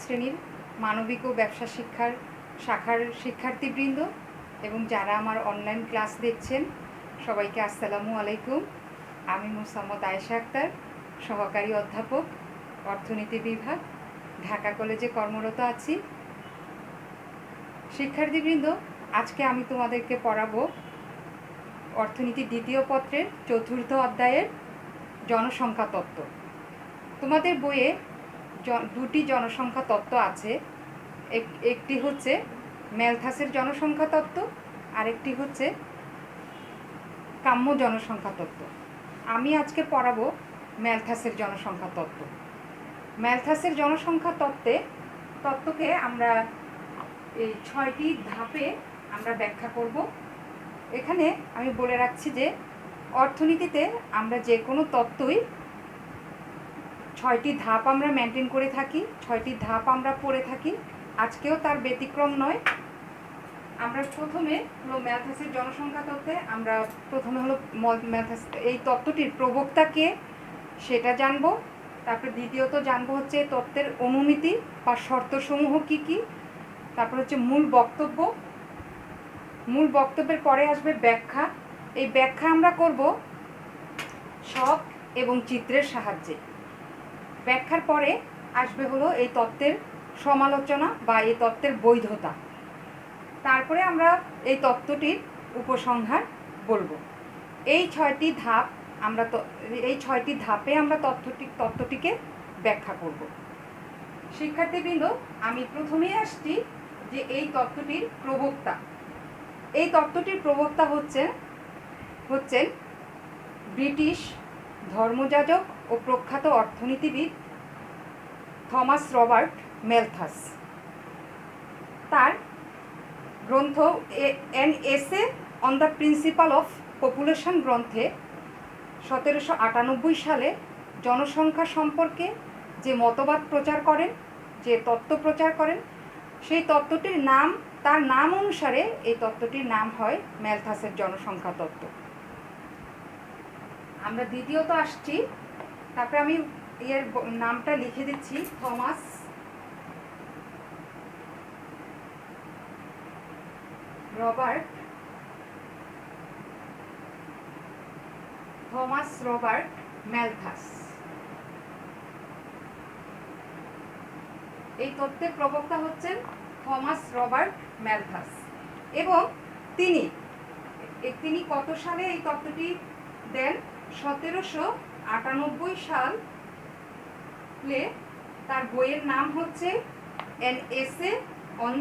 শ্রেণীর মানবিক ও ব্যবসা শিক্ষার শাখার শিক্ষার্থীবৃন্দ এবং যারা আমার অনলাইন ক্লাস দেখছেন সবাইকে আসসালামু আলাইকুম। আমি মোসাম্মদ আয়েশা আক্তার, সহকারী অধ্যাপক, অর্থনীতি বিভাগ, ঢাকা কলেজে কর্মরত আছি। শিক্ষার্থীবৃন্দ, আজকে আমি তোমাদেরকে পড়াবো অর্থনীতি দ্বিতীয় পত্রের চতুর্থ অধ্যায়ের জনসংখ্যা তত্ত্ব। তোমাদের বইয়ে দুটি জনসংখ্যা তত্ত্ব আছে, একটি হচ্ছে ম্যালথাসের জনসংখ্যা তত্ত্ব, আরেকটি হচ্ছে কাম্য জনসংখ্যা তত্ত্ব। আমি আজকে পড়াবো ম্যালথাসের জনসংখ্যা তত্ত্ব। ম্যালথাসের জনসংখ্যা তত্ত্বকে আমরা এই 6টি ধাপে আমরা ব্যাখ্যা করব। এখানে আমি বলে রাখছি যে অর্থনীতিতে আমরা যে কোনো তত্ত্বই 6টি ধাপ আমরা মেনটেন করে থাকি, 6টি ধাপ আমরা পড়ে থাকি। আজকেও তার ব্যতিক্রম নয়। আমরা প্রথমে হলো ম্যালথাসের জনসংখ্যা তত্ত্বে আমরা প্রথমে হলো ম্যালথাস এই তত্ত্বটির প্রবক্তা কে সেটা জানবো। তারপরে দ্বিতীয়ত জানবো হচ্ছে তত্ত্বের অনুমিতি বা শর্তসমূহ কি কি। তারপর হচ্ছে মূল বক্তব্যের পরে আসবে ব্যাখ্যা। এই ব্যাখ্যা আমরা করব ছক এবং চিত্রের সাহায্যে। ব্যাখ্যার পরে আসবে হলো এই তত্ত্বের সমালোচনা বা এই তত্ত্বের বৈধতা। তারপরে আমরা এই তত্ত্বটির উপসংহার বলবো। এই 6টি ধাপে আমরা তত্ত্বটিকে ব্যাখ্যা করব। শিক্ষার্থীবৃন্দ, আমি প্রথমেই আসছি যে এই তত্ত্বটির প্রবক্তা। এই তত্ত্বটির প্রবক্তা হচ্ছেন ব্রিটিশ ধর্মযাজক ও প্রখ্যাত অর্থনীতিবিদ থমাস রবার্ট ম্যালথাস। তার গ্রন্থ an essay on the principal of population গ্রন্থে 1798 সালে জনসংখ্যা সম্পর্কে যে মতবাদ প্রচার করেন, যে তত্ত্ব প্রচার করেন, সেই তত্ত্বটির নাম, তার নাম অনুসারে এই তত্ত্বটির নাম হয় ম্যালথাসের জনসংখ্যা তত্ত্ব। আমরা দ্বিতীয়ত আসছি, তারপরে আমি এর নামটা লিখে দিচ্ছি, থমাস রবার্ট ম্যালথাস। এই তত্ত্বের প্রবক্তা হচ্ছেন থমাস রবার্ট ম্যালথাস এবং তিনি কত সালে এই তত্ত্বটি দেন? 1798 সালে। তার বইয়ের নাম হচ্ছে an essay on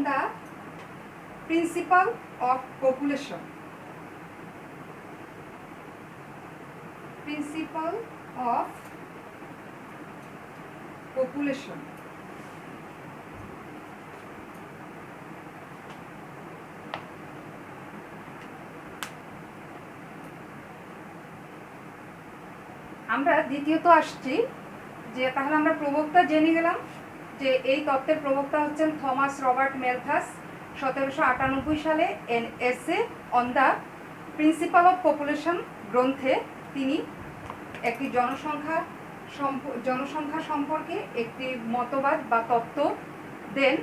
the principal of population. আমরা দ্বিতীয়ত আসছি যে তাহলে আমরা প্রবক্তা জেনে গেলাম যে এই তত্ত্বের প্রবক্তা হচ্ছেন থমাস রবার্ট ম্যালথাস। 1798 সালে N essay on the principal of population গ্রন্থে তিনি একটি জনসংখ্যা সম্পর্কে একটি মতবাদ বা তত্ত্ব দেন।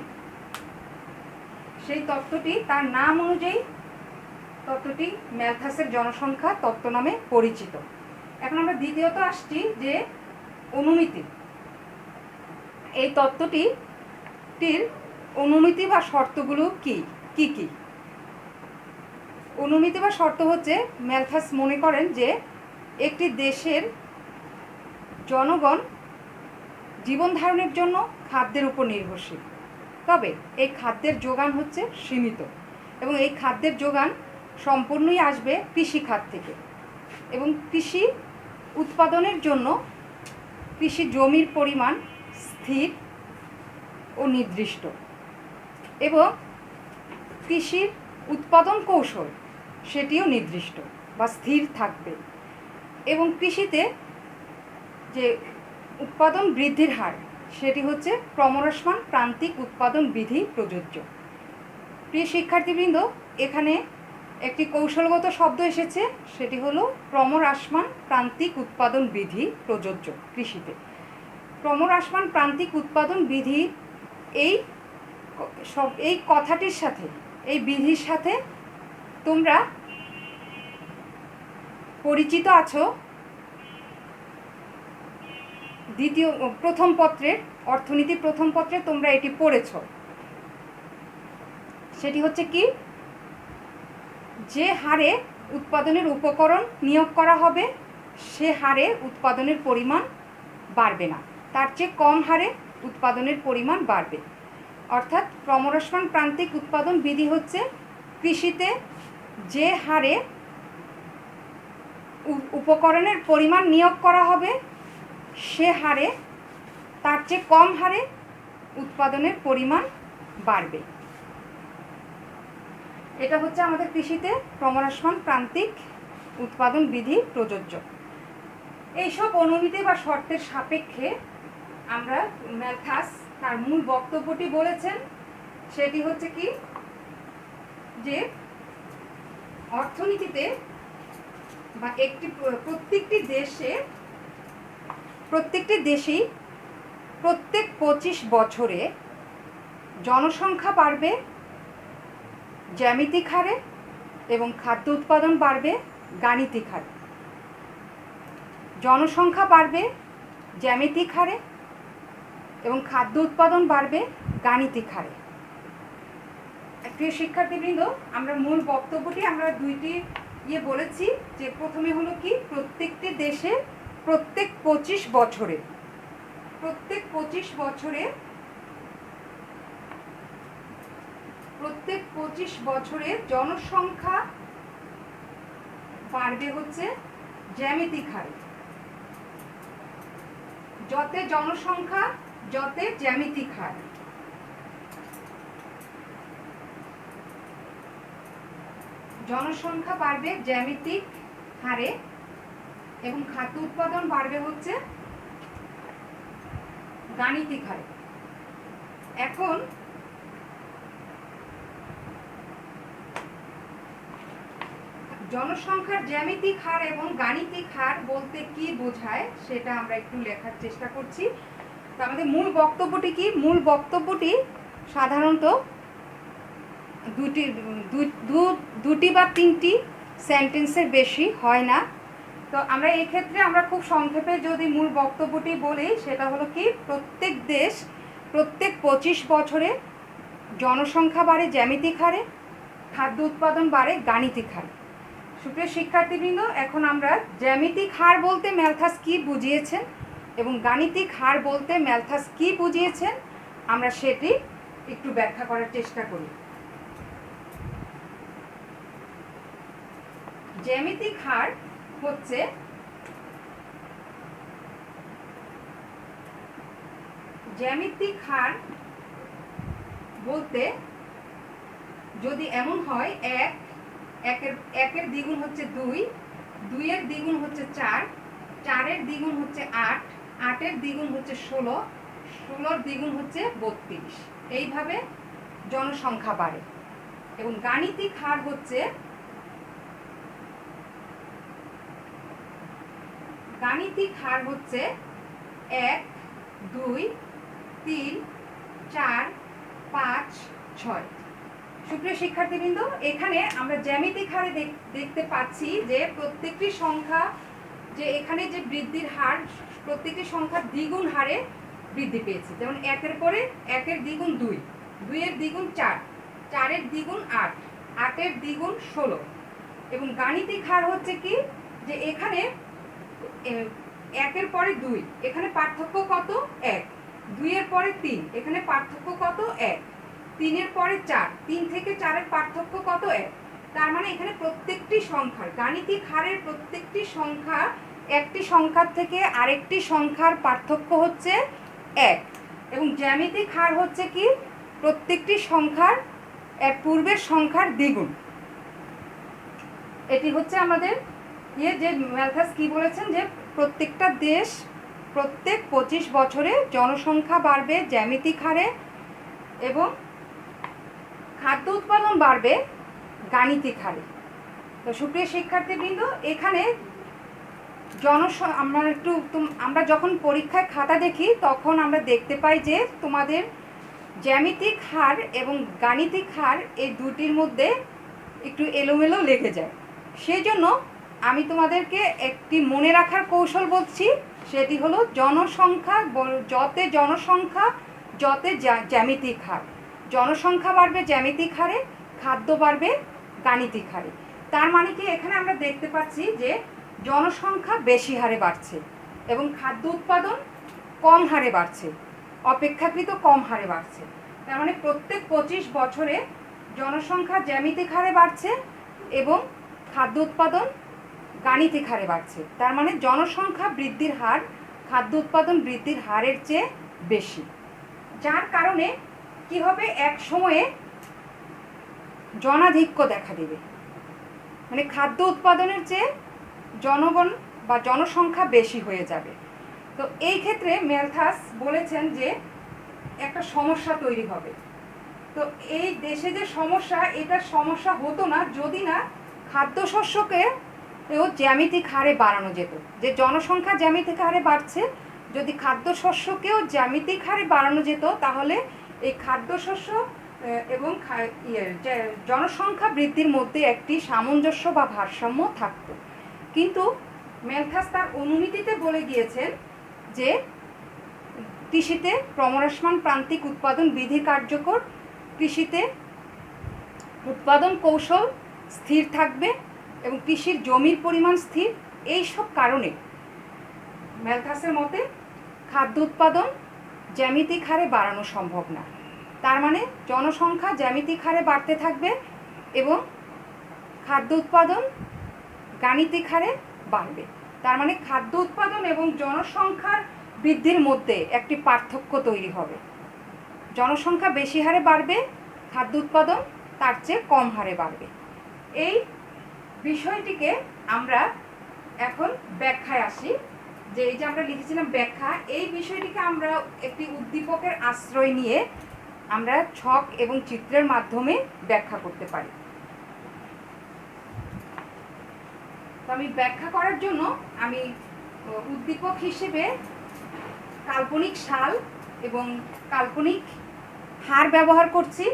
সেই তত্ত্বটি, তার নাম অনুযায়ী তত্ত্বটি ম্যালথাসের জনসংখ্যা তত্ত্ব নামে পরিচিত। এখন আমরা দ্বিতীয়ত আসছি যে অনুমিতি। এই তত্ত্বটির অনুমিতি বা শর্তগুলো কি কি? অনুমিতি বা শর্ত হচ্ছে, ম্যালথাস মনে করেন যে একটি দেশের জনগণ জীবন ধারণের জন্য খাদ্যের উপর নির্ভরশীল, তবে এই খাদ্যের যোগান হচ্ছে সীমিত এবং এই খাদ্যের যোগান সম্পূর্ণই আসবে কৃষি খাত থেকে এবং কৃষি উৎপাদনের জন্য কৃষি জমির পরিমাণ স্থির ও নির্দিষ্ট এবং কৃষির উৎপাদন কৌশল সেটিও নির্দিষ্ট বা স্থির থাকবে এবং কৃষিতে যে উৎপাদন বৃদ্ধির হার সেটি হচ্ছে ক্রমহ্রাসমান প্রান্তিক উৎপাদন বিধি প্রযোজ্য। প্রিয় শিক্ষার্থীবৃন্দ, এখানে একটি কৌশলগত শব্দ এসেছে, সেটি হলো ক্রমহ্রাসমান প্রান্তিক উৎপাদন বিধি প্রযোজ্য কৃষিতে। ক্রমহ্রাসমান প্রান্তিক উৎপাদন বিধি এই কথাটির সাথে, এই বিধির সাথে তোমরা পরিচিত আছো প্রথম পত্রের, অর্থনীতি প্রথম পত্রে তোমরা এটি পড়েছ। সেটি হচ্ছে কি, যে হারে উৎপাদনের উপকরণ নিয়োগ করা হবে সে হারে উৎপাদনের পরিমাণ বাড়বে না, তার চেয়ে কম হারে উৎপাদনের পরিমাণ বাড়বে। অর্থাৎ ক্রমহ্রাসমান প্রান্তিক উৎপাদন বিধি হচ্ছে কৃষিতে যে হারে উপকরণের পরিমাণ নিয়োগ করা হবে সে হারে, তার চেয়ে কম হারে উৎপাদনের পরিমাণ বাড়বে। এটা হচ্ছে আমাদের কৃষিতে ক্রমহ্রাসমান প্রান্তিক উৎপাদন বিধি প্রযোজ্য। এইসব অনুমিতি বা শর্তের সাপেক্ষে আমরা ম্যালথাস তার মূল বক্তব্যটি বলেছেন, সেটি হচ্ছে কি, যে অর্থনীতিতে বা প্রত্যেকটি দেশেই প্রত্যেক 25 বছরে জনসংখ্যা বাড়বে জ্যামিতিক হারে এবং খাদ্য উৎপাদন বাড়বে গাণিতিক হারে। জনসংখ্যা বাড়বে জ্যামিতিক হারে এবং খাদ্য উৎপাদন বাড়বে গাণিতিক হারে। প্রিয় শিক্ষার্থীবৃন্দ, আমরা মূল বক্তব্যটি আমরা দুইটি বলেছি, যে প্রথমে হলো কি, প্রত্যেকটি দেশে প্রত্যেক 25 বছরে জনসংখ্যা বাড়বে হচ্ছে জ্যামিতিক হারে। যতে জনসংখ্যা যতে জ্যামিতিক হার। জনসংখ্যা বাড়বে জ্যামিতিক হারে এবং খাদ্য উৎপাদন বাড়বে হচ্ছে গাণিতিক হারে। এখন জনসংখ্যার জ্যামিতিক হার এবং গাণিতিক হার বলতে কি বোঝায় সেটা আমরা একটু লেখার চেষ্টা করছি। তো আমাদের মূল বক্তব্যটি কি? মূল বক্তব্যটি সাধারণত দুটি বা তিনটি সেন্টেন্সের বেশি হয় না। তো আমরা এই ক্ষেত্রে আমরা খুব সংক্ষেপে যদি মূল বক্তব্যটি বলি, সেটা হলো কি, প্রত্যেক দেশ প্রত্যেক 25 বছরে জনসংখ্যা বাড়ে জ্যামিতিক হারে, খাদ্য উৎপাদন বাড়ে গাণিতিক হারে। সুপ্রিয় শিক্ষার্থীবৃন্দ, এখন আমরা জ্যামিতিক হার বলতে ম্যালথাস কি বুঝিয়েছেন এবং গাণিতিক হার বলতে ম্যালথাস কি বুঝিয়েছেন আমরা সেটি একটু ব্যাখ্যা করার চেষ্টা করি। জ্যামিতিক হার হচ্ছে বলতে যদি এমন হয়, একের দ্বিগুণ হচ্ছে 2, 2-এর দ্বিগুণ হচ্ছে 4, 4-এর দ্বিগুণ হচ্ছে 8, 8-এর দ্বিগুণ হচ্ছে 16, 16-র দ্বিগুণ হচ্ছে 32। এইভাবে জনসংখ্যা বাড়ে। এবং গাণিতিক হার হচ্ছে 1, 2, 3, 4, 5, 6। সুপ্রিয় শিক্ষার্থীবৃন্দ, এখানে আমরা জ্যামিতিক হারে দেখতে পাচ্ছি যে প্রত্যেকটি সংখ্যা, যে এখানে যে বৃদ্ধির হার, প্রত্যেকটি সংখ্যা দ্বিগুণ হারে বৃদ্ধি পেয়েছে। যেমন 1-এর পরে 1-এর দ্বিগুণ 2, 2-এর দ্বিগুণ 4, 4-এর দ্বিগুণ 8, 8-এর দ্বিগুণ 16। এবং গাণিতিক হার হচ্ছে কি, যে এখানে 1-এর পরে 2, এখানে পার্থক্য কত? 1। 2-এর পরে 3, এখানে পার্থক্য কত? 1। 3-এর পরে 4, 3 থেকে 4-এর পার্থক্য কত? 1। তার মানে এখানে প্রত্যেকটি সংখ্যার, গাণিতিক হারের প্রত্যেকটি সংখ্যা একটি সংখ্যার থেকে আরেকটি সংখ্যার পার্থক্য হচ্ছে 1। এবং জ্যামিতিক হার হচ্ছে কি, প্রত্যেকটি সংখ্যার এর পূর্বের সংখ্যার দ্বিগুণ। এটি হচ্ছে আমাদের যে ম্যালথাস কি বলেছেন, যে প্রত্যেকটা দেশ প্রত্যেক 25 বছরে জনসংখ্যা বাড়বে জ্যামিতিক হারে এবং খাদ্য উৎপাদন বাড়বে গাণিতিক হারে। তো সুপ্রিয় শিক্ষার্থীবৃন্দ, এখানে আমরা যখন পরীক্ষায় খাতা দেখি তখন আমরা দেখতে পাই যে তোমাদের জ্যামিতিক হার এবং গাণিতিক হার এই দুটির মধ্যে একটু এলোমেলো লেগে যায়। সেই জন্য আমি তোমাদেরকে একটি মনে রাখার কৌশল বলছি, সেটি হলো যতে জনসংখ্যা যতে জ্যামিতিক হার। জনসংখ্যা বাড়বে জ্যামিতিক হারে, খাদ্য বাড়বে গাণিতিক হারে। তার মানে কি, এখানে আমরা দেখতে পাচ্ছি যে জনসংখ্যা বেশি হারে বাড়ছে এবং খাদ্য উৎপাদন কম হারে বাড়ছে, অপেক্ষাকৃত কম হারে বাড়ছে। তার মানে প্রত্যেক 25 বছরে জনসংখ্যা জ্যামিতিক হারে বাড়ছে এবং খাদ্য উৎপাদন গাণিতিক হারে বাড়ছে। তার মানে জনসংখ্যা বৃদ্ধির হার খাদ্য উৎপাদন বৃদ্ধির হারের চেয়ে বেশি, যার কারণে কি হবে, এক সময়ে জনাধিক্য দেখা দেবে। মানে খাদ্য উৎপাদনের চেয়ে জনগণ বা জনসংখ্যা বেশি হয়ে যাবে। তো এই ক্ষেত্রে ম্যালথাস বলেছেন যে একটা সমস্যা তৈরি হবে। তো এই দেশে যে সমস্যা, এটা সমস্যা হতো না যদি না খাদ্যশস্যকে জ্যামিতিক হারে বাড়ানো যেত। যে জনসংখ্যা জ্যামিতিক হারে বাড়ছে, যদি খাদ্যশস্যকেও জ্যামিতিক হারে বাড়ানো যেত তাহলে এই খাদ্যশস্য এবং জনসংখ্যা বৃদ্ধির মধ্যে একটি সামঞ্জস্য বা ভারসাম্য থাকত। কিন্তু ম্যালথাস তার অনুমিতিতে বলে গিয়েছেন যে কৃষিতে ক্রমহ্রাসমান প্রান্তিক উৎপাদন বিধি কার্যকর, কৃষিতে উৎপাদন কৌশল স্থির থাকবে এবং কৃষির জমির পরিমাণ স্থির। এই সব কারণে ম্যালথাসের মতে খাদ্য উৎপাদন জ্যামিতিক হারে বাড়ানো সম্ভব না। তার মানে জনসংখ্যা জ্যামিতিক হারে বাড়তে থাকবে এবং খাদ্য উৎপাদন গাণিতিক হারে বাড়বে। তার মানে খাদ্য উৎপাদন এবং জনসংখ্যার বৃদ্ধির মধ্যে একটি পার্থক্য তৈরি হবে। জনসংখ্যা বেশি হারে বাড়বে, খাদ্য উৎপাদন তার চেয়ে কম হারে বাড়বে। এই বিষয়টিকে আমরা এখন ব্যাখ্যায় আসি। যে এই যে আমরা লিখেছিলাম ব্যাখ্যা, এই বিষয়টিকে আমরা একটি উদ্দীপকের আশ্রয় নিয়ে আমরা ছক এবং চিত্রের মাধ্যমে ব্যাখ্যা করতে পারি। তো আমি ব্যাখ্যা করার জন্য আমি উদ্দীপক হিসেবে কাল্পনিক সাল এবং কাল্পনিক হার ব্যবহার করছি।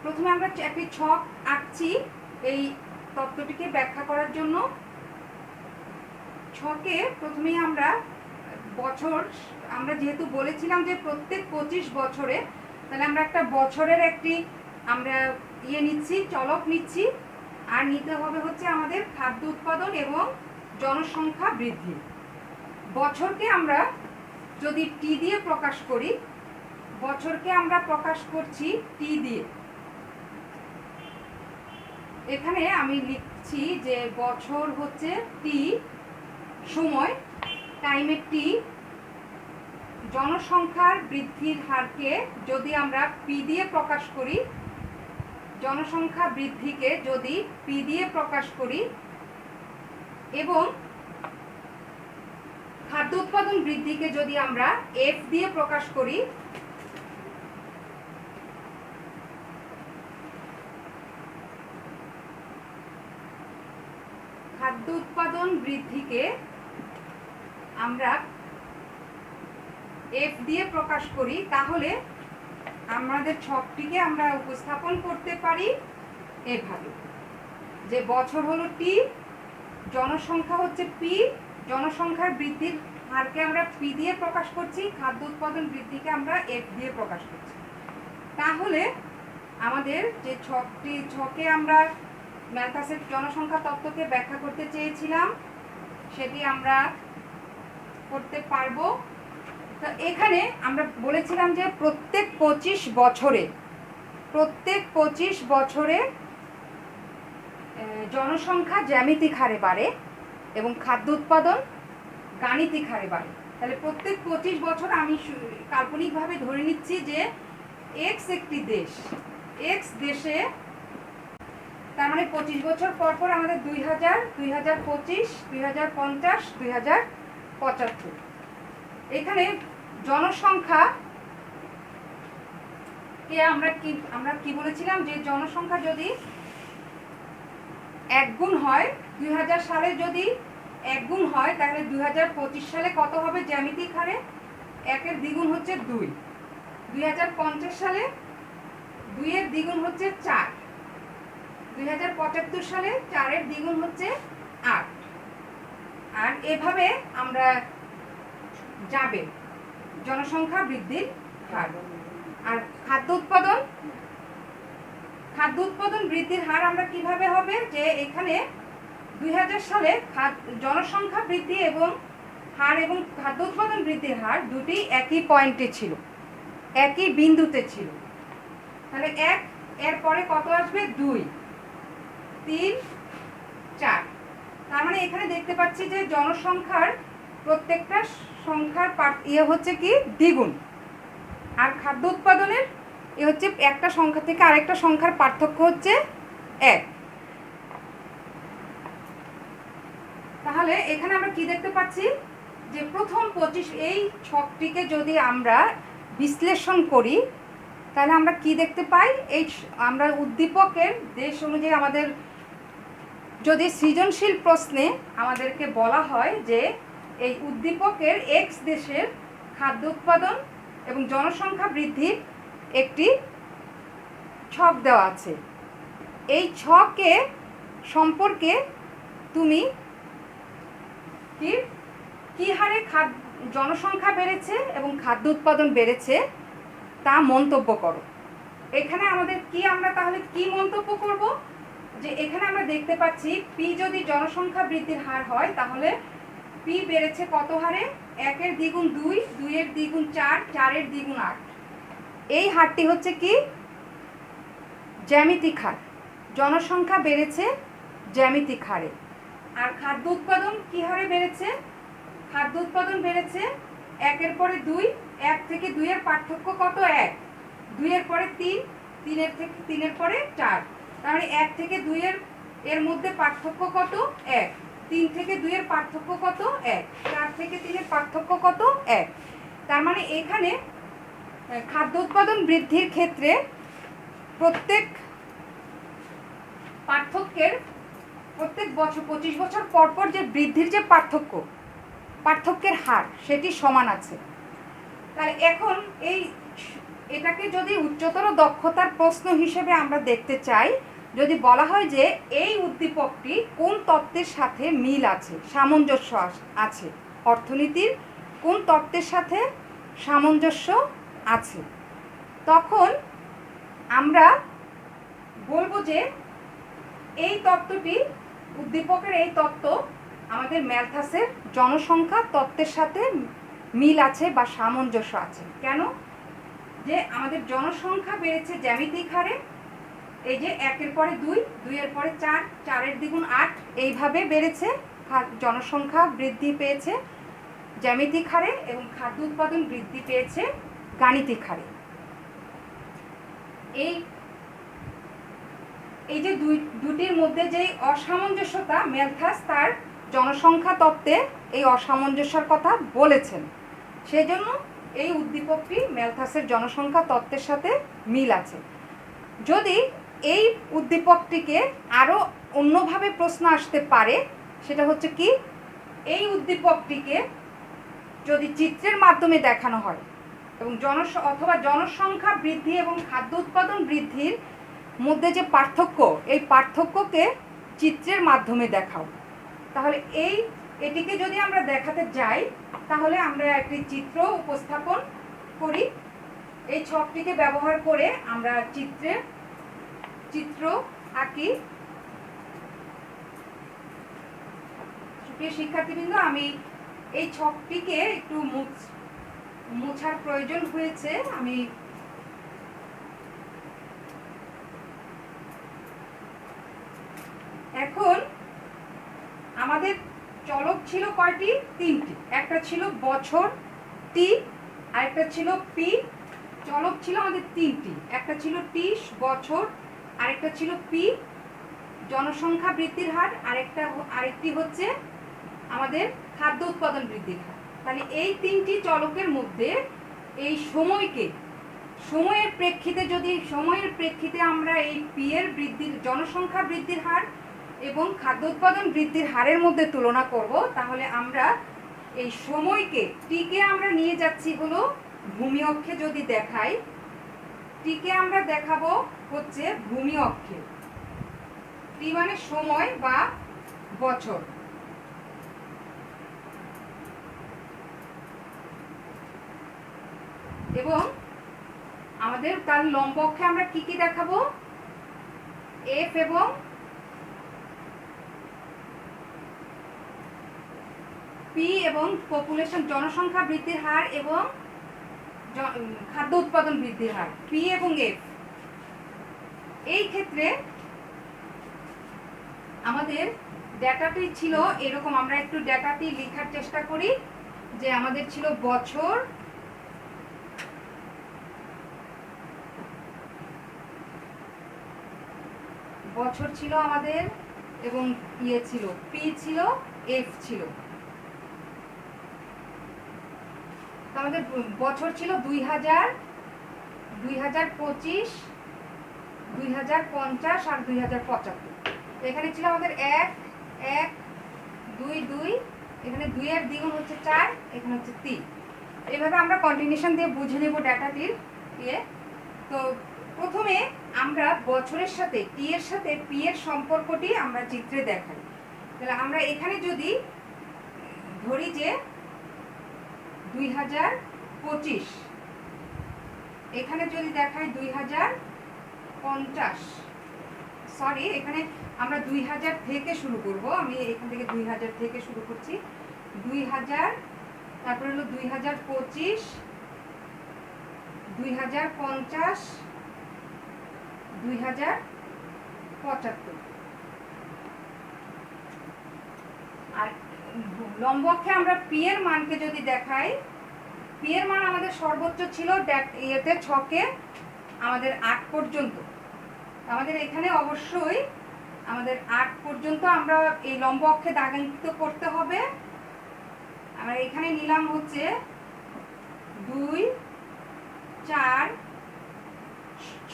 প্রথমে আমরা একটি ছক আঁকছি এই তত্ত্বটিকে ব্যাখ্যা করার জন্য। ছকে প্রথমেই আমরা যেহেতু বলেছিলাম যে প্রত্যেক 25 বছরে, তাহলে আমরা একটা বছরের একটি আমরা নিচ্ছি, চলক নিচ্ছি। আর নিতে হবে হচ্ছে আমাদের খাদ্য উৎপাদন এবং জনসংখ্যা বৃদ্ধি। বছরকে আমরা যদি টি দিয়ে প্রকাশ করি, বছরকে আমরা প্রকাশ করছি টি দিয়ে। এখানে আমি লিখছি যে বছর হচ্ছে টি, সময় টাইমের টি, জনসংখ্যার বৃদ্ধির হারকে যদি আমরা পি দিয়ে প্রকাশ করি, জনসংখ্যা বৃদ্ধিকে যদি পি দিয়ে প্রকাশ করি এবং খাদ্য উৎপাদন বৃদ্ধিকে যদি আমরা এফ দিয়ে প্রকাশ করি, খাদ্য উৎপাদন বৃদ্ধিকে আমরা এফ দিয়ে প্রকাশ করি, তাহলে আমাদের ছকটিকে আমরা উপস্থাপন করতে পারি এভাবে যে বছর হলো টি, জনসংখ্যা হচ্ছে পি, জনসংখ্যার বৃদ্ধির হারকে আমরা পি দিয়ে প্রকাশ করছি, খাদ্য উৎপাদন বৃদ্ধিকে আমরা এফ দিয়ে প্রকাশ করছি। তাহলে আমাদের যে ছকে আমরা ম্যালথাসের জনসংখ্যা তত্ত্বকে ব্যাখ্যা করতে চেয়েছিলাম সেটি আমরা করতে পারবো। তো এখানে আমরা বলেছিলাম যে প্রত্যেক 25 বছরে জনসংখ্যা জ্যামিতিক হারে বাড়ে এবং খাদ্য উৎপাদন গাণিতিক হারে বাড়ে। তাহলে প্রত্যেক 25 বছর আমি কাল্পনিকভাবে ধরে নিচ্ছি যে এক্স একটি দেশ, এক্স দেশে, তার মানে 25 বছর পর পর আমাদের 2000, 2025, 2050, 2075। এখানে জনসংখ্যা কে আমরা কি বলেছিলাম যে জনসংখ্যা যদি 1 গুণ হয়, 2000 সালে যদি 1 গুণ হয় তাহলে 2025 সালে কত হবে জ্যামিতিক হারে? 1 এর দ্বিগুণ হচ্ছে 2, 2050 সালে 2 এর দ্বিগুণ হচ্ছে 4, 2075 সালে 4 এর দ্বিগুণ হচ্ছে 8। আর এভাবে আমরা যাবে জনসংখ্যা বৃদ্ধির হার। আর খাদ্য উৎপাদন বৃদ্ধির হার আমরা কিভাবে হবে, যে এখানে 2000 সালে জনসংখ্যা বৃদ্ধি এবং হার এবং খাদ্য উৎপাদন বৃদ্ধির হার দুটি একই পয়েন্টে ছিল, একই বিন্দুতে ছিল। তাহলে 1 এর পরে কত আসবে? 2, 3, 4। তার মানে এখানে দেখতে পাচ্ছি যে জনসংখ্যার প্রত্যেকটা সংখ্যার হচ্ছে কি দ্বিগুণ, আর খাদ্য উৎপাদনের হচ্ছে একটা সংখ্যা থেকে আরেকটা সংখ্যার পার্থক্য হচ্ছে 1। তাহলে এখানে আমরা কি দেখতে পাচ্ছি যে প্রথম 25, এই ছকটিকে যদি আমরা বিশ্লেষণ করি তাহলে আমরা কি দেখতে পাই? এই আমরা উদ্দীপকের দেশ অনুযায়ী আমাদের যদি সৃজনশীল প্রশ্নে আমাদেরকে বলা হয় যে এই উদ্দীপকের এক্স দেশের খাদ্য উৎপাদন এবং জনসংখ্যা বৃদ্ধির একটি ছক দেওয়া আছে, এই ছকে সম্পর্কে তুমি কি হারে জনসংখ্যা বেড়েছে এবং খাদ্য উৎপাদন বেড়েছে তা মন্তব্য করো। এখানে আমাদের আমরা তাহলে কি মন্তব্য করব, যে এখানে আমরা দেখতে পাচ্ছি পি যদি জনসংখ্যা বৃদ্ধির হার হয় তাহলে পি বেড়েছে কত হারে? 1 এর দ্বিগুণ 2, 2 এর দ্বিগুণ 4, 4 এর দ্বিগুণ 8। এই হারটি হচ্ছে কি জ্যামিতিক হার, জনসংখ্যা বেড়েছে জ্যামিতিক হারে। আর খাদ্য উৎপাদন কি হারে বেড়েছে? খাদ্য উৎপাদন বেড়েছে 1 এর পরে 2, 1 থেকে 2 এর পার্থক্য কত? 1, 2 এর পরে 3, 3 এর থেকে 3 এর পরে 4। তার মানে 1 থেকে 2 এর মধ্যে পার্থক্য কত? 1। 3 থেকে 2 এর পার্থক্য কত? 1। 4 থেকে 3 এর পার্থক্য কত? 1। তার মানে এখানে খাদ্য উৎপাদন বৃদ্ধির ক্ষেত্রে প্রত্যেক বছর 25 বছর পর পর যে বৃদ্ধির যে পার্থক্যের হার সেটি সমান আছে। তাহলে এখন এটাকে যদি উচ্চতর দক্ষতার প্রশ্ন হিসেবে আমরা দেখতে চাই, যদি বলা হয় যে এই উদ্দীপকটি কোন তত্ত্বের সাথে মিল আছে, সামঞ্জস্য আছে, অর্থনীতির কোন তত্ত্বের সাথে সামঞ্জস্য আছে, তখন আমরা বলবো যে এই তত্ত্বটি, উদ্দীপকের এই তত্ত্ব আমাদের ম্যালথাসের জনসংখ্যা তত্ত্বের সাথে মিল আছে বা সামঞ্জস্য আছে। কেন? যে আমাদের জনসংখ্যা বেড়েছে জ্যামিতিক হারে, এই যে 1 এর পরে 2, 2 এর পরে 4, 4 এর দ্বিগুণ 8, এইভাবে বেড়েছে জনসংখ্যা বৃদ্ধি পেয়েছে জ্যামিতিক হারে এবং খাদ্য উৎপাদন বৃদ্ধি পেয়েছে গাণিতিক হারে। এই যে দুটির মধ্যে যে অসামঞ্জস্যতা, ম্যালথাস তার জনসংখ্যা তত্ত্বে এই অসামঞ্জস্যের কথা বলেছেন, সেই জন্য এই উদ্দীপকটি ম্যালথাসের জনসংখ্যা তত্ত্বের সাথে মিল আছে। যদি এই উদ্দীপকটিকে আরও অন্যভাবে প্রশ্ন আসতে পারে, সেটা হচ্ছে কি, এই উদ্দীপকটিকে যদি চিত্রের মাধ্যমে দেখানো হয় এবং অথবা জনসংখ্যা বৃদ্ধি এবং খাদ্য উৎপাদন বৃদ্ধির মধ্যে যে পার্থক্য, এই পার্থক্যকে চিত্রের মাধ্যমে দেখাও, তাহলে এটিকে যদি আমরা দেখাতে যাই তাহলে আমরা একটি চিত্র উপস্থাপন করি। এই ছকটিকে ব্যবহার করে আমরা চিত্র আঁকি। প্রিয় শিক্ষার্থীবৃন্দ, আমি এই ছকটিকে একটু মোছার প্রয়োজন হয়েছে। আমি এখন আমাদের চলক ছিল কয়টি? 3টি। একটা ছিল বছর টি, আরেকটা ছিল পি, চলক ছিল আমাদের তিনটি, একটা ছিল টি বছর, আরেকটা ছিল পি জনসংখ্যা বৃদ্ধির হার, আরেকটি হচ্ছে আমাদের খাদ্য উৎপাদন বৃদ্ধির হার। তাহলে এই তিনটি চলকের মধ্যে এই সময়ের প্রেক্ষিতে আমরা এই পি এর জনসংখ্যা বৃদ্ধির হার এবং খাদ্য উৎপাদন বৃদ্ধির হারের মধ্যে তুলনা করব, তাহলে আমরা এই সময়কে টিকে আমরা নিয়ে যাচ্ছি হলো ভূমি অক্ষে। যদি দেখাই, টিকে আমরা দেখাবো হচ্ছে ভূমি অক্ষে, টি মানে সময় বা বছর। এবং আমাদের তার লম্ব অক্ষে আমরা কি কি দেখাবো, এফ এবং পি এবং পপুলেশন জনসংখ্যা বৃদ্ধির হার এবং খাদ্য উৎপাদন বৃদ্ধির হার, পি এবং এফ। এই ক্ষেত্রে আমাদের ডেটাটি ছিল এরকম, আমরা একটু ডেটাটি লেখার চেষ্টা করি যে আমাদের ছিল বছর ছিল আমাদের, এবং ছিল পি ছিল, এফ ছিল। আমাদের বছর ছিল 2000, 2025, 2050 আর 2075। এখানে ছিল আমাদের 1, 1, 2, 2, এখানে 2 এর দ্বিগুণ হচ্ছে 4, এখানে হচ্ছে 3। এইভাবে আমরা কন্টিনিউশন দিয়ে বুঝে নেব ডেটাটির ইয়ে। তো প্রথমে আমরা বছরের সাথে টি এর সাথে পি এর সম্পর্কটি আমরা চিত্রে দেখাই। তাহলে আমরা এখানে যদি ধরি যে 2025, এখানে যদি দেখাই 2050, সরি এখানে আমরা 2000 থেকে শুরু করব, আমি এখান থেকে 2000 থেকে শুরু করছি। 2000, তারপরে হলো 2025, 2050, 2075। আর লম্ব অক্ষে আমরা পি এর মানকে যদি দেখাই, পি এর মান আমাদের সর্বোচ্চ ছিল ইয়েতে ছকে আমাদের 8 পর্যন্ত। আমাদের এখানে অবশ্যই আমাদের 8 পর্যন্ত আমরা এই লম্ব অক্ষে দাগাঙ্কিত করতে হবে। আমরা এখানে নিলাম হচ্ছে 2, 4,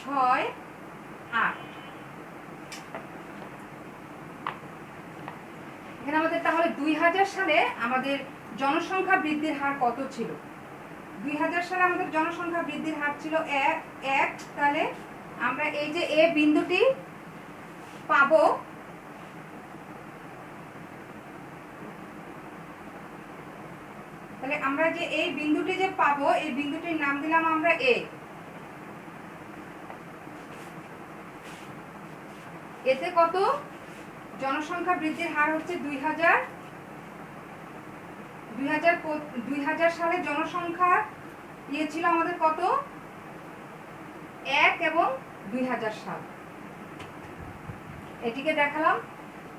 6, 8। এখানে আমাদের তাহলে 2000 সালে আমাদের জনসংখ্যা বৃদ্ধির হার কত ছিল? 2000 সালে আমাদের জনসংখ্যা বৃদ্ধির হার ছিল 1। তাহলে আমরা এই যে এ বিন্দুটি পাবো, তাহলে আমরা যে এই বিন্দুটি যে পাবো, এই বিন্দুটির নাম দিলাম আমরা এ। এতে কত জনসংখ্যা বৃদ্ধির হার হচ্ছে 2000 সালে জনসংখ্যা ইয়ে ছিল আমাদের কত, 1 এবং 2000 সাল, এটিকে দেখালাম।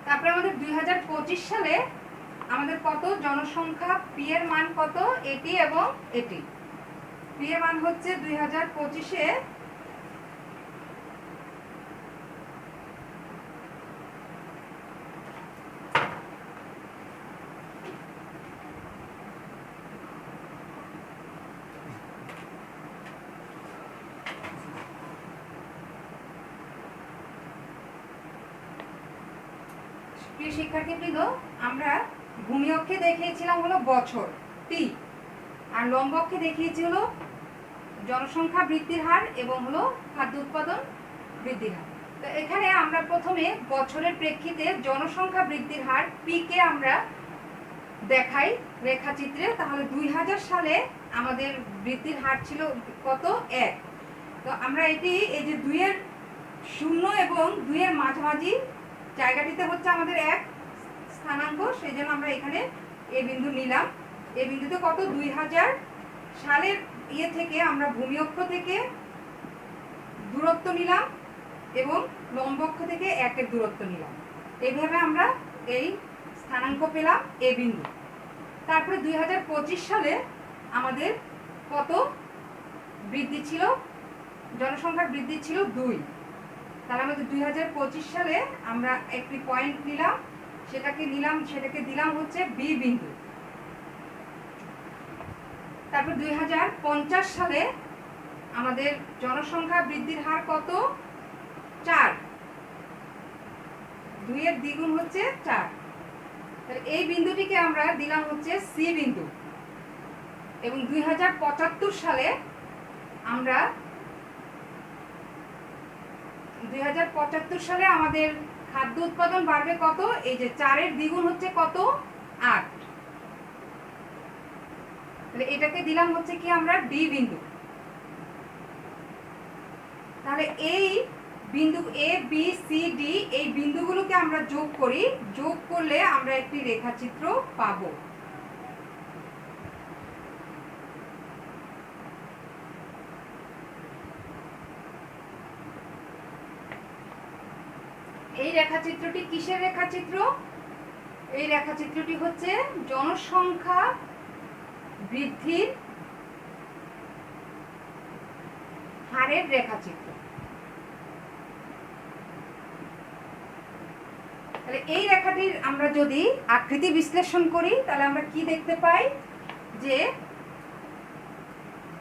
তারপরে আমাদের 2025 সালে আমাদের কত জনসংখ্যা, পি এর মান কত, এটি এবং এটি। পি এর মান হচ্ছে 2025-এ প্রিয় শিক্ষার্থীবৃন্দ, আমরা ভূমি অক্ষে দেখিয়েছিলাম হলো বছর টি, আর লম্ব অক্ষে দেখিয়েছি হলো জনসংখ্যা বৃদ্ধির হার এবং হলো খাদ্য উৎপাদন বৃদ্ধির হার। তো এখানে আমরা প্রথমে বছরের প্রেক্ষিতে জনসংখ্যা বৃদ্ধির হার পি কে আমরা দেখাই রেখাচিত্রে। তাহলে 2000 সালে আমাদের বৃদ্ধির হার ছিল কত, 1। তো আমরা এটি এই যে 2 এর 0 এবং 2 এর মাঝামাঝি জায়গাটিতে হচ্ছে আমাদের 1 স্থানাঙ্ক, সেই জন্য আমরা এখানে এ বিন্দু নিলাম। এই বিন্দুতে কত, 2000 সালের ইয়ে থেকে আমরা ভূমি অক্ষ থেকে দূরত্ব নিলাম এবং লম্ব অক্ষ থেকে 1 এর দূরত্ব নিলাম। এইভাবে আমরা এই স্থানাঙ্ক পেলাম এ বিন্দু। তারপরে 2025 সালে আমাদের কত, বৃদ্ধি ছিল, জনসংখ্যার বৃদ্ধি ছিল 2। তাহলে আমাদের 2025 সালে আমরা একটি পয়েন্ট নিলাম, সেটাকে দিলাম হচ্ছে বি বিন্দু। তারপর 2050 সালে আমাদের জনসংখ্যা বৃদ্ধির হার কত? 4। 2 এর দ্বিগুণ হচ্ছে 4। তাহলে এই বিন্দুটিকে আমরা দিলাম হচ্ছে সি বিন্দু। এবং 2075 সালে আমরা 2075 সালে আমাদের খাদ্য উৎপাদন বাড়বে কত? এই যে 4 এর দ্বিগুণ হচ্ছে কত? 8। তাহলে এটাকে দিলাম হচ্ছে কি আমরা ডি বিন্দু। তাহলে এই বিন্দু এ বি সি ডি, এই বিন্দুগুলোকে আমরা যোগ করি, যোগ করলে আমরা একটি রেখাচিত্র পাবো। এই রেখাচিত্রটি কিসের রেখাচিত্র? এই রেখাচিত্রটি হচ্ছে জনসংখ্যা বৃদ্ধির হারের রেখাচিত্র। তাহলে এই রেখাটির আমরা যদি আকৃতি বিশ্লেষণ করি তাহলে আমরা কি দেখতে পাই? যে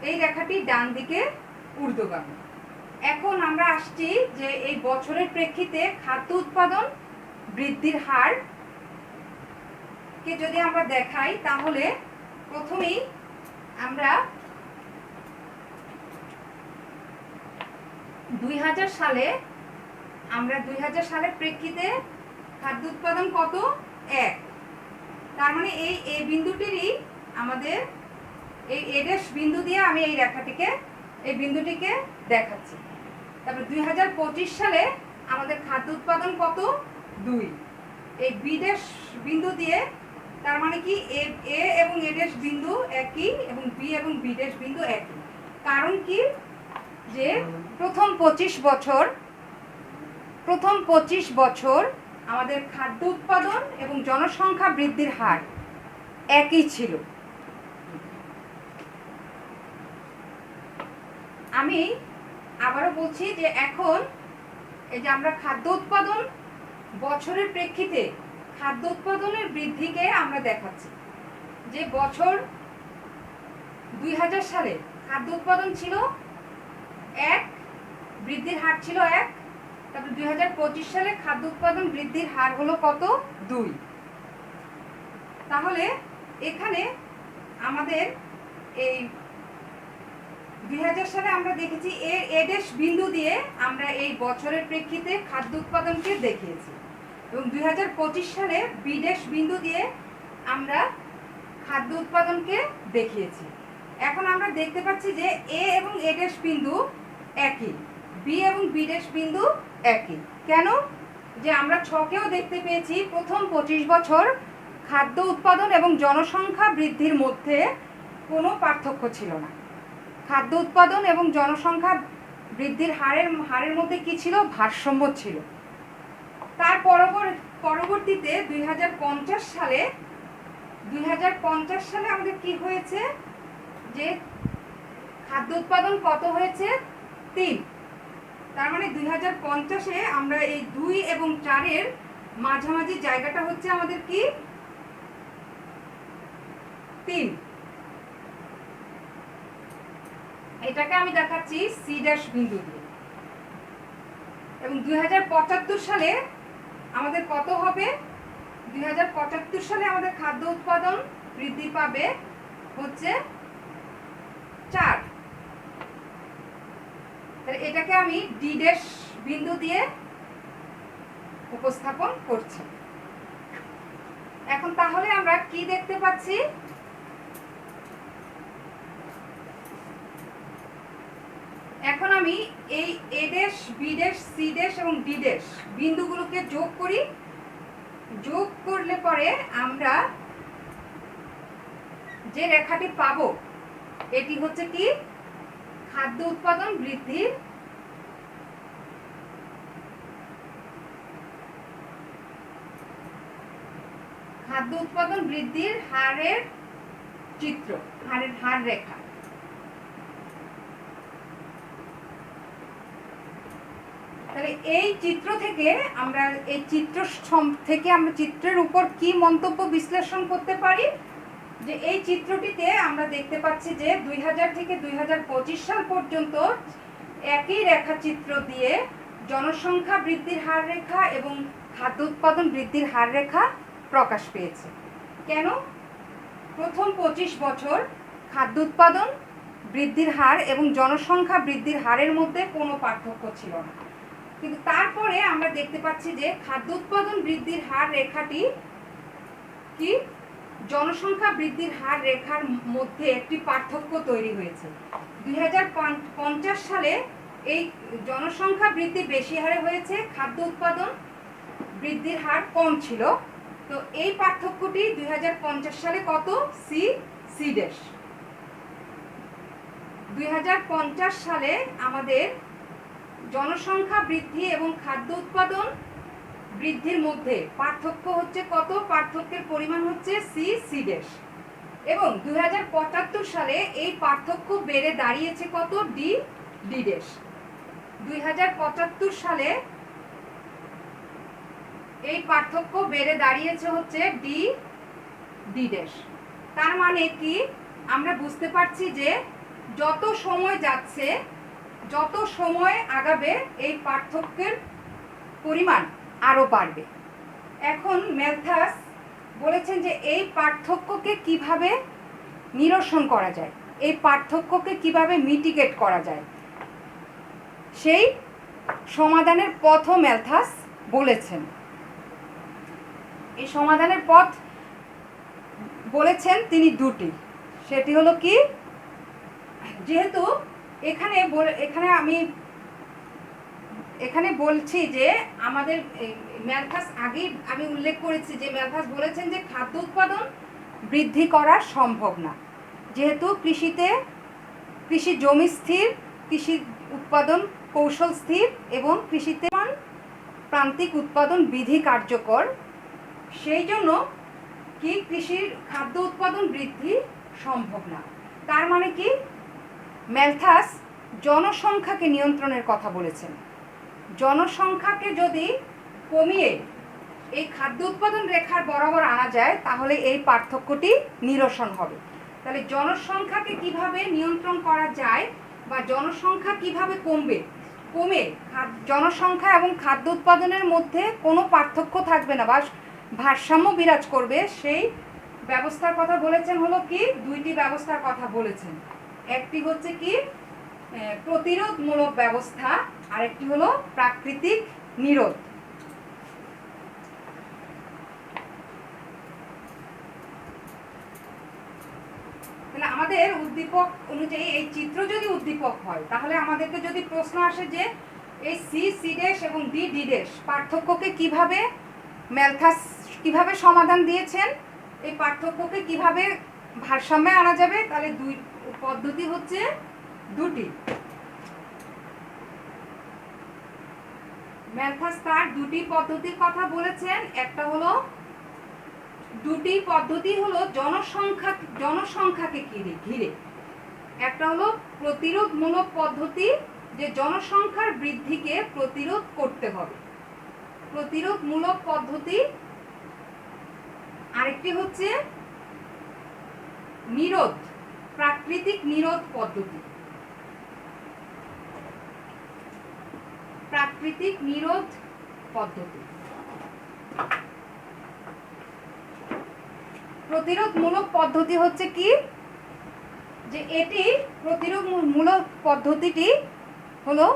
এই রেখাটি ডান দিকে ঊর্ধ্বগামী। এখন আমরা আসছি যে এই বছরের প্রেক্ষিতে খাদ্য উৎপাদন বৃদ্ধির হার কে যদি আমরা দেখাই, তাহলে প্রথমেই আমরা 2000 সালের প্রেক্ষিতে খাদ্য উৎপাদন কত? 1। তার মানে এই এ বিন্দুটিরই আমাদের এই এডেস বিন্দু দিয়ে আমি এই বিন্দুটিকে দেখাচ্ছি। তারপর 2025 সালে আমাদের খাদ্য উৎপাদন কত? 2। এই বিদেশ বিন্দু দিয়ে, তার মানে কি এ এবং এডেস বিন্দু একই এবং বি এবং বিদেশ বিন্দু একই। কারণ কি? যে প্রথম 25 বছর আমাদের খাদ্য উৎপাদন এবং জনসংখ্যা বৃদ্ধির হার একই ছিল। আমি আবারও বলছি যে এখন এই যে আমরা খাদ্য উৎপাদন বছরের প্রেক্ষিতে খাদ্য উৎপাদনের বৃদ্ধিকে আমরা দেখাচ্ছি। যে বছর 2000 সালে খাদ্য উৎপাদন ছিল 1, বৃদ্ধির হার ছিল 1। তারপর 2025 সালে খাদ্য উৎপাদন বৃদ্ধির হার হলো কত? 2। তাহলে এখানে আমাদের এই 2000 সালে আমরা দেখেছি এডেস বিন্দু দিয়ে আমরা এই বছরের প্রেক্ষিতে খাদ্য উৎপাদনকে দেখিয়েছি, এবং 2025 সালে বিদেশ বিন্দু দিয়ে আমরা খাদ্য উৎপাদনকে দেখিয়েছি। এখন আমরা দেখতে পাচ্ছি যে এ এবং এডেস বিন্দু একই, বি এবং বিদেশ বিন্দু একই। কেন? যে আমরা ছকেও দেখতে পেয়েছি প্রথম 25 বছর খাদ্য উৎপাদন এবং জনসংখ্যা বৃদ্ধির মধ্যে কোনো পার্থক্য ছিল না। খাদ্য উৎপাদন এবং জনসংখ্যা বৃদ্ধির হারের মধ্যে কি ছিল? ভারসাম্য ছিল। তার পরবর্তীতে 2050 সালে আমাদের কি হয়েছে? যে খাদ্য উৎপাদন কত হয়েছে? 3। তার মানে 2050-এ আমরা এই 2 এবং 4-এর মাঝামাঝি জায়গাটা হচ্ছে আমাদের কি? 3। এটাকে আমি দেখাচ্ছি সি ড্যাশ বিন্দু দিয়ে। এবং 2075 সালে আমাদের কত হবে? 2075 সালে আমাদের খাদ্য উৎপাদন বৃদ্ধি পাবে হচ্ছে 4। তাহলে এটাকে আমি ডি ড্যাশ বিন্দু দিয়ে উপস্থাপন করছি। এখন তাহলে আমরা কি দেখতে পাচ্ছি? এখন আমি এই A dash, B dash, C dash এবং ডি ড্যাশ বিন্দুগুলোকে যোগ করি। যোগ করলে পরে আমরা যে রেখাটি পাবো এটি হচ্ছে কি? খাদ্য উৎপাদন বৃদ্ধির হারের চিত্র, হার রেখা। তাহলে এই চিত্র থেকে আমরা চিত্রের উপর কি মন্তব্য বিশ্লেষণ করতে পারি, যে এই চিত্রটিতে আমরা দেখতে পাচ্ছি যে 2000 থেকে 2025 সাল পর্যন্ত একই রেখাচিত্র দিয়ে জনসংখ্যা বৃদ্ধির হার রেখা এবং খাদ্য উৎপাদন বৃদ্ধির হার রেখা প্রকাশ পেয়েছে। কেন? প্রথম 25 বছর খাদ্য উৎপাদন বৃদ্ধির হার এবং জনসংখ্যা বৃদ্ধির হারের মধ্যে কোনো পার্থক্য ছিল না, কিন্তু তারপরে আমরা দেখতে পাচ্ছি যে খাদ্য উৎপাদন বৃদ্ধির হার রেখাটি কি জনসংখ্যা বৃদ্ধির হার রেখার মধ্যে একটি পার্থক্য তৈরি হয়েছে। 2050 সালে এই জনসংখ্যা বৃদ্ধি বেশি হারে হয়েছে, খাদ্য উৎপাদন বৃদ্ধির হার কম ছিল। তো এই পার্থক্যটি 2050 সালে কত? C dash. 2050 সালে আমাদের জনসংখ্যা বৃদ্ধি এবং খাদ্য উৎপাদন বৃদ্ধির মধ্যে পার্থক্য হচ্ছে কত? পার্থক্যের পরিমাণ হচ্ছে সি ড্যাশ। এবং 2075 সালে এই পার্থক্য বেড়ে দাঁড়িয়েছে কত? D dash. 2075 সালে এই পার্থক্য বেড়ে দাঁড়িয়েছে হচ্ছে ডি ড্যাশ। তার মানে কি আমরা বুঝতে পারছি যে যত সময় যাচ্ছে, যত সময় আগাবে, এই পার্থক্যের পরিমাণ আরও বাড়বে। এখন ম্যালথাস বলেছেন যে এই পার্থক্যকে কিভাবে নিরসন করা যায়, এই পার্থক্যকে কিভাবে মিটিগেট করা যায়, সেই সমাধানের পথও ম্যালথাস বলেছেন। এই সমাধানের পথ বলেছেন তিনি দুটি। সেটি হলো কি, যেহেতু এখানে বলছি যে আমাদের ম্যালথাস আগেই আমি উল্লেখ করেছি যে ম্যালথাস বলেছেন যে খাদ্য উৎপাদন বৃদ্ধি করা সম্ভব না, যেহেতু কৃষি জমি স্থির, কৃষি উৎপাদন কৌশল স্থির এবং কৃষিতে প্রান্তিক উৎপাদন বিধি কার্যকর। সেই জন্য কি কৃষির খাদ্য উৎপাদন বৃদ্ধি সম্ভব না। তার মানে কি ম্যালথাস জনসংখ্যাকে নিয়ন্ত্রণের কথা বলেছেন। জনসংখ্যাকে যদি কমিয়ে এই খাদ্য উৎপাদন রেখার বরাবর আনা যায় তাহলে এই পার্থক্যটি নিরসন হবে। তাহলে জনসংখ্যাকে কিভাবে নিয়ন্ত্রণ করা যায় বা জনসংখ্যা কিভাবে কমে জনসংখ্যা এবং খাদ্য উৎপাদনের মধ্যে কোনো পার্থক্য থাকবে না বা ভারসাম্য বিরাজ করবে, সেই ব্যবস্থার কথা বলেছেন হলো কি, দুইটি ব্যবস্থার কথা বলেছেন। একটি হচ্ছে কি প্রতিরোধমূলক ব্যবস্থা, আরেকটি হলো প্রাকৃতিক নিরোধ। তাহলে আমাদের উদ্দীপক অনুযায়ী এই চিত্র যদি উদ্দীপক হয় তাহলে আমাদেরকে যদি প্রশ্ন আসে যে এই সি ড্যাশ এবং ডি ড্যাশ পার্থক্যকে কিভাবে ম্যালথাস কিভাবে সমাধান দিয়েছেন, এই পার্থক্যকে কিভাবে ভারসাম্যে আনা যাবে, তাহলে দুই পদ্ধতি হচ্ছে দুটি। ম্যালথাস তার দুটি পদ্ধতির কথা বলেছেন। একটা হলো দুটি পদ্ধতি হলো জনসংখ্যাকে ঘিরে। একটা হলো প্রতিরোধমূলক পদ্ধতি, যে জনসংখ্যার বৃদ্ধিকে প্রতিরোধ করতে হবে, প্রতিরোধমূলক পদ্ধতি। আরেকটি হচ্ছে নিরোধ, প্রাকৃতিক নিরোধ পদ্ধতি। প্রাকৃতিক নিরোধ পদ্ধতি। প্রতিরোধমূলক পদ্ধতি হচ্ছে কি, যে এটি প্রতিরোধমূলক পদ্ধতিটি হলো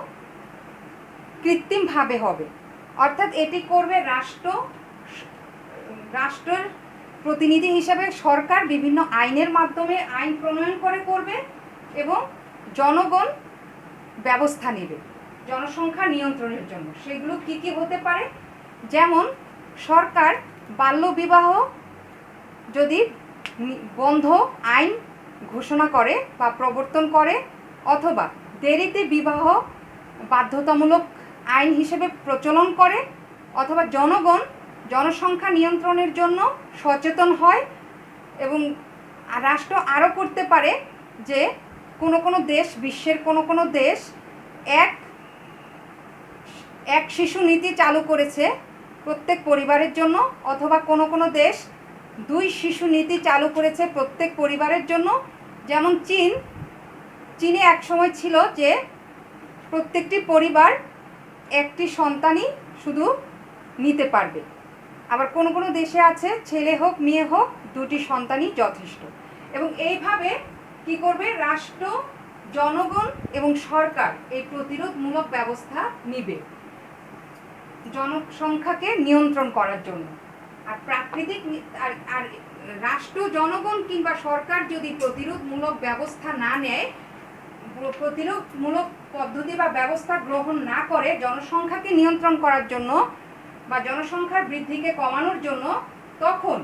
কৃত্রিমভাবে হবে, অর্থাৎ এটি করবে রাষ্ট্রের প্রতিনিধি হিসাবে সরকার বিভিন্ন আইনের মাধ্যমে আইন প্রণয়ন করে করবে এবং জনগণ ব্যবস্থা নেবে জনসংখ্যা নিয়ন্ত্রণের জন্য। সেগুলো কি কি হতে পারে, যেমন সরকার বাল্যবিবাহ যদি বন্ধ আইন ঘোষণা করে বা প্রবর্তন করে, অথবা দেরিতে বিবাহ বাধ্যতামূলক আইন হিসেবে প্রচলন করে, অথবা জনসংখ্যা নিয়ন্ত্রণের জন্য সচেতন হয়। এবং রাষ্ট্র আরও করতে পারে যে কোনো দেশ, বিশ্বের কোনো দেশ এক এক শিশু নীতি চালু করেছে প্রত্যেক পরিবারের জন্য, অথবা কোনো কোনো দেশ 2 শিশু নীতি চালু করেছে প্রত্যেক পরিবারের জন্য। যেমন চীনে এক সময় ছিল যে প্রত্যেকটি পরিবার একটি সন্তানই শুধু নিতে পারবে। আবার কোনো কোনো দেশে আছে ছেলে হোক মেয়ে হোক 2টি সন্তানই যথেষ্ট। এবং এইভাবে কি করবে রাষ্ট্র, জনগণ এবং সরকার এই প্রতিরোধমূলক ব্যবস্থা নিবে জনসংখ্যাকে নিয়ন্ত্রণ করার জন্য। আর আর রাষ্ট্র, জনগণ কিংবা সরকার যদি প্রতিরোধমূলক ব্যবস্থা না নেয়, প্রতিরোধমূলক পদ্ধতি বা ব্যবস্থা গ্রহণ না করে জনসংখ্যাকে নিয়ন্ত্রণ করার জন্য বা জনসংখ্যার বৃদ্ধিকে কমানোর জন্য, তখন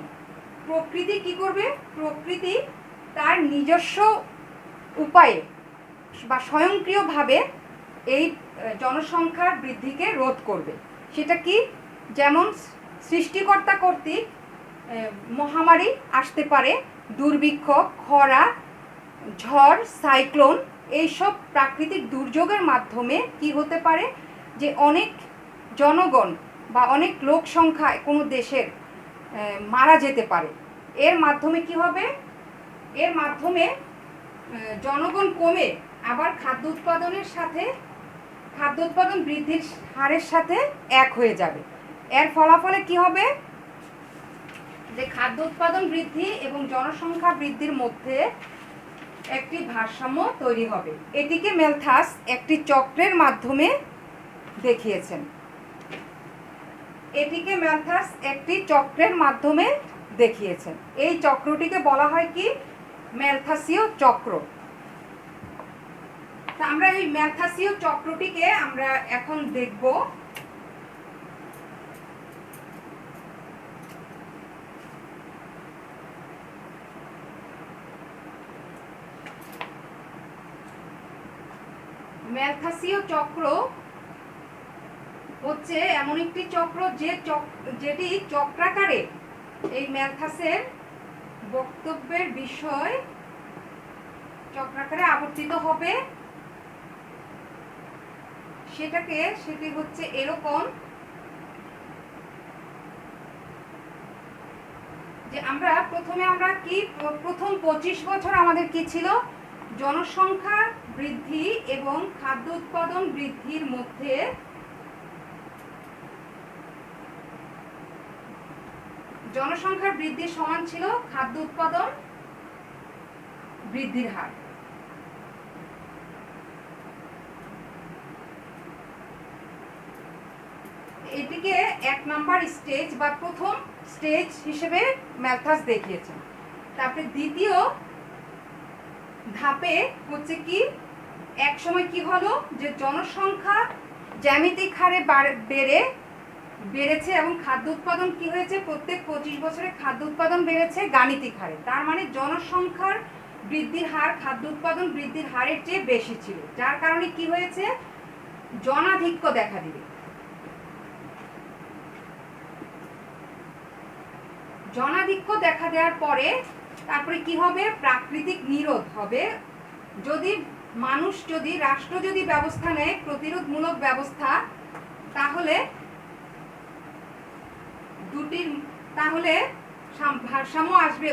প্রকৃতি কি করবে? প্রকৃতি তার নিজস্ব উপায়ে বা স্বয়ংক্রিয়ভাবে এই জনসংখ্যার বৃদ্ধিকে রোধ করবে। সেটা কি? যেমন সৃষ্টিকর্তা কর্তৃক মহামারী আসতে পারে, দুর্ভিক্ষ, খরা, ঝড়, সাইক্লোন, এইসব প্রাকৃতিক দুর্যোগের মাধ্যমে কি হতে পারে যে অনেক জনগণ বা অনেক লোক সংখ্যায় কোনো দেশের মারা যেতে পারে। এর মাধ্যমে কি হবে? এর মাধ্যমে জনগণ কমে আবার খাদ্য উৎপাদন বৃদ্ধির হারের সাথে এক হয়ে যাবে। এর ফলাফলে কি হবে? যে খাদ্য উৎপাদন বৃদ্ধি এবং জনসংখ্যা বৃদ্ধির মধ্যে একটি ভারসাম্য তৈরি হবে। এটিকে ম্যালথাস একটি চক্রের মাধ্যমে দেখিয়েছেন। এই চক্রটিকে বলা হয় কি? ম্যালথাসীয় চক্র। তা আমরা এই ম্যালথাসীয় চক্রটিকে আমরা এখন দেখব। ম্যালথাসীয় চক্র হচ্ছে এমন একটি চক্র যেটি চক্রাকারে, এই ম্যালথাসের বক্তব্যের বিষয় চক্রাকারে আবর্তিত হবে। সেটি হচ্ছে এরকম যে প্রথম 25 বছর আমাদের কি ছিল? জনসংখ্যা বৃদ্ধি এবং খাদ্য উৎপাদন বৃদ্ধির মধ্যে জনসংখ্যার বৃদ্ধি সমান ছিল খাদ্য উৎপাদন বৃদ্ধির হার। এটিকে 1 নাম্বার স্টেজ বা প্রথম স্টেজ হিসেবে ম্যালথাস দেখিয়েছেন। তারপরে দ্বিতীয় ধাপে হচ্ছে কি, এক সময় কি হলো যে জনসংখ্যা জ্যামিতিক হারে বেড়েছে এবং খাদ্য উৎপাদন কি হয়েছে? প্রত্যেক 25 বছরে খাদ্য উৎপাদন বেড়েছে গাণিতিক হারে। তার মানে জনসংখ্যার বৃদ্ধির হার খাদ্য উৎপাদন বৃদ্ধির হারের চেয়ে বেশি ছিল, যার কারণে কি হয়েছে? জনাধিক্য দেখা দিবে। জনাধিক্য দেখা দেওয়ার পরে তারপরে কি হবে? প্রাকৃতিক নিরোধ হবে। রাষ্ট্র যদি ব্যবস্থা নেয় প্রতিরোধমূলক ব্যবস্থা, তাহলে ভারসাম্য আসবে।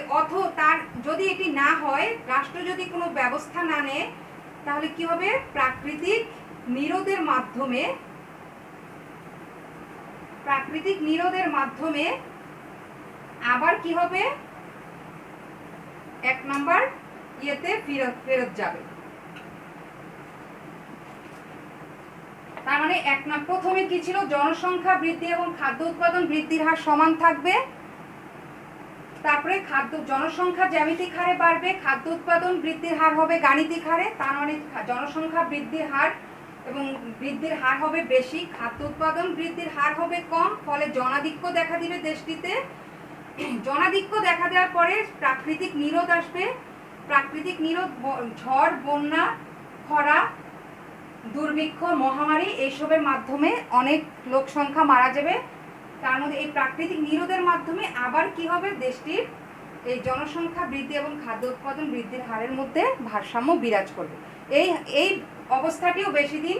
যদি এটি না হয়, রাষ্ট্র যদি কোনো ব্যবস্থা না নেয়, তাহলে কি হবে? প্রাকৃতিক নিরোধের মাধ্যমে আবার কি হবে? 1 নাম্বার ইয়েতে ফেরত যাবে। তার মানে প্রথমে কি ছিল? জনসংখ্যা বৃদ্ধি এবং খাদ্য উৎপাদন বৃদ্ধির হার সমান থাকবে। তারপরে জনসংখ্যা জ্যামিতিক হারে বাড়বে, খাদ্য উৎপাদন বৃদ্ধির হার হবে গাণিতিক হারে। তার মানে জনসংখ্যা বৃদ্ধির হার এবং বৃদ্ধির হার হবে বেশি, খাদ্য উৎপাদন বৃদ্ধির হার হবে কম। ফলে জনাধিক্য দেখা দিবে দেশটিতে। জনাধিক্য দেখা দেওয়ার পরে প্রাকৃতিক নিরোধ আসবে। প্রাকৃতিক নিরোধ, ঝড়, বন্যা, খরা, দুর্ভিক্ষ, মহামারী, এইসবের মাধ্যমে অনেক লোক সংখ্যা মারা যাবে। তার মধ্যে এই প্রাকৃতিক নিরোধের মাধ্যমে আবার কি হবে? দেশটির এই জনসংখ্যা বৃদ্ধি এবং খাদ্য উৎপাদন বৃদ্ধির হারের মধ্যে ভারসাম্য বিরাজ করবে। এই অবস্থাটিও বেশি দিন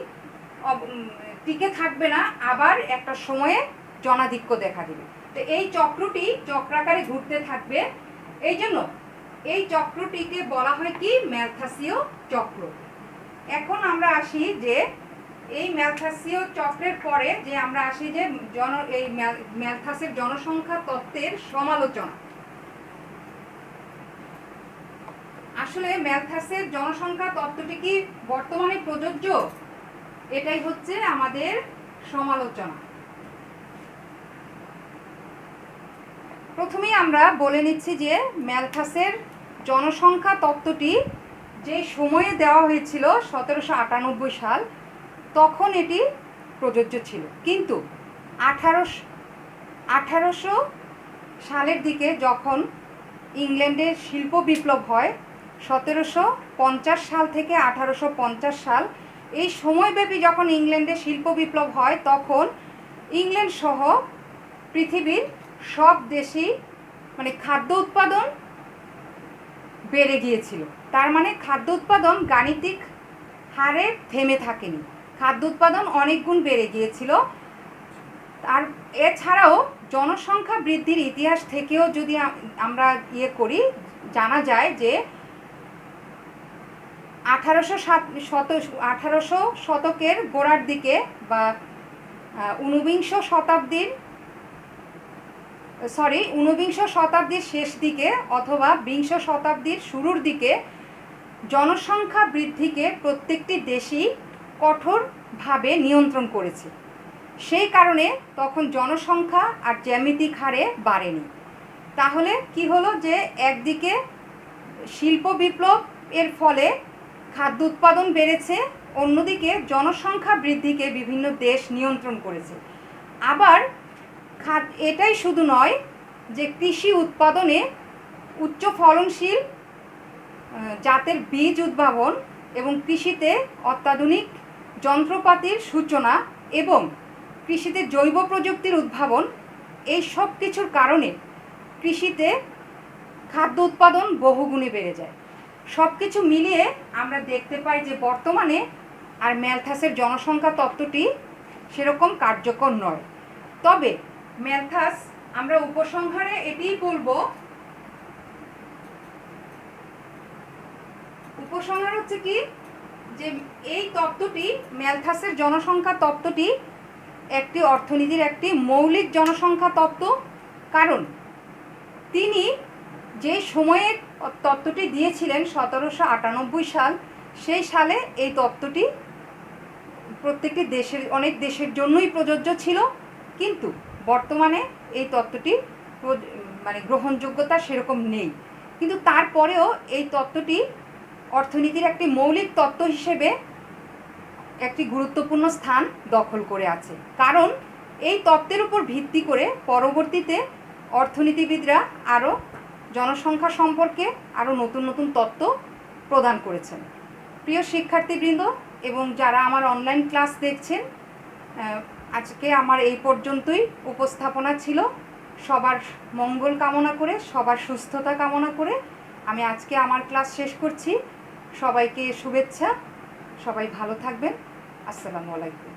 টিকে থাকবে না, আবার একটা সময়ে জনাধিক্য দেখা দেবে। তো এই চক্রটি চক্রাকারে ঘুরতে থাকবে। এই জন্য এই চক্রটিকে বলা হয় কি ম্যালথাসীয় চক্র। এখন আমরা আসি যে এই ম্যালথাসীয় চক্রের পরে যে আমরা আসি যে এই ম্যালথাসের জনসংখ্যা তত্ত্বের সমালোচনা। আসলে ম্যালথাসের জনসংখ্যা তত্ত্বটি কি বর্তমানে প্রযোজ্য? এটাই হচ্ছে আমাদের সমালোচনা। প্রথমেই আমরা বলে নিচ্ছি যে ম্যালথাসের জনসংখ্যা তত্ত্বটি যে সময়ে দেওয়া হয়েছিল 1798 সাল, তখন এটি প্রযোজ্য ছিল। কিন্তু 1800 সালের দিকে যখন ইংল্যান্ডের শিল্প বিপ্লব হয়, 1750 সাল থেকে 1850 সাল, এই সময়ব্যাপী যখন ইংল্যান্ডে শিল্প বিপ্লব হয়, তখন ইংল্যান্ড সহ পৃথিবীর সব দেশই মানে খাদ্য উৎপাদন বেড়ে গিয়েছিল। তার মানে খাদ্য উৎপাদন গাণিতিক হারে থেমে থাকেনি, খাদ্য উৎপাদন অনেক গুণ বেড়ে গিয়েছিল। আর এছাড়াও জনসংখ্যা বৃদ্ধির ইতিহাস থেকেও যদি আমরা করি, জানা যায় যে 1800 শতকের গোড়ার দিকে বা ঊনবিংশ শতাব্দীর শেষ দিকে অথবা বিংশ শতাব্দীর শুরুর দিকে জনসংখ্যা বৃদ্ধিকে প্রত্যেকটি দেশই কঠোরভাবে নিয়ন্ত্রণ করেছে। সেই কারণে তখন জনসংখ্যা আর জ্যামিতিক হারে বাড়েনি। তাহলে কি হলো যে একদিকে শিল্প বিপ্লব এর ফলে খাদ্য উৎপাদন বেড়েছে, অন্যদিকে জনসংখ্যা বৃদ্ধিকে বিভিন্ন দেশ নিয়ন্ত্রণ করেছে। আবার এটাই শুধু নয় যে কৃষি উৎপাদনে উচ্চ ফলনশীল জাতের বীজ উদ্ভাবন এবং কৃষিতে অত্যাধুনিক যন্ত্রপাতির সূচনা এবং কৃষিতে জৈব প্রযুক্তির উদ্ভাবন, এই সব কিছুর কারণে কৃষিতে খাদ্য উৎপাদন বহুগুণে বেড়ে যায়। সব কিছু মিলিয়ে আমরা দেখতে পাই যে বর্তমানে আর ম্যালথাসের জনসংখ্যা তত্ত্বটি সেরকম কার্যকর নয়। তবে ম্যালথাস, আমরা উপসংহারে এটিই বলবো, উপসংহার হচ্ছে কি যে এই তত্ত্বটি, ম্যালথাসের জনসংখ্যা তত্ত্বটি একটি অর্থনীতির একটি মৌলিক জনসংখ্যা তত্ত্ব। কারণ তিনি যে সময়ে তত্ত্বটি দিয়েছিলেন 1798 সাল, সেই সালে এই তত্ত্বটি প্রত্যেকটি দেশের, অনেক দেশের জন্যই প্রযোজ্য ছিল। কিন্তু বর্তমানে এই তত্ত্বটি মানে গ্রহণযোগ্যতা সেরকম নেই। কিন্তু তারপরেও এই তত্ত্বটি অর্থনীতির একটি মৌলিক তত্ত্ব হিসেবে একটি গুরুত্বপূর্ণ স্থান দখল করে আছে। কারণ এই তত্ত্বের উপর ভিত্তি করে পরবর্তীতে অর্থনীতিবিদরা আরও জনসংখ্যা সম্পর্কে আরও নতুন নতুন তত্ত্ব প্রদান করেছেন। প্রিয় শিক্ষার্থীবৃন্দ এবং যারা আমার অনলাইন ক্লাস দেখছেন, আজকে আমার এই পর্যন্তই উপস্থাপনা ছিল। সবার মঙ্গল কামনা করে, সবার সুস্থতা কামনা করে আমি আজকে আমার ক্লাস শেষ করছি। সবাইকে শুভেচ্ছা, সবাই ভালো থাকবেন। আসসালামু আলাইকুম।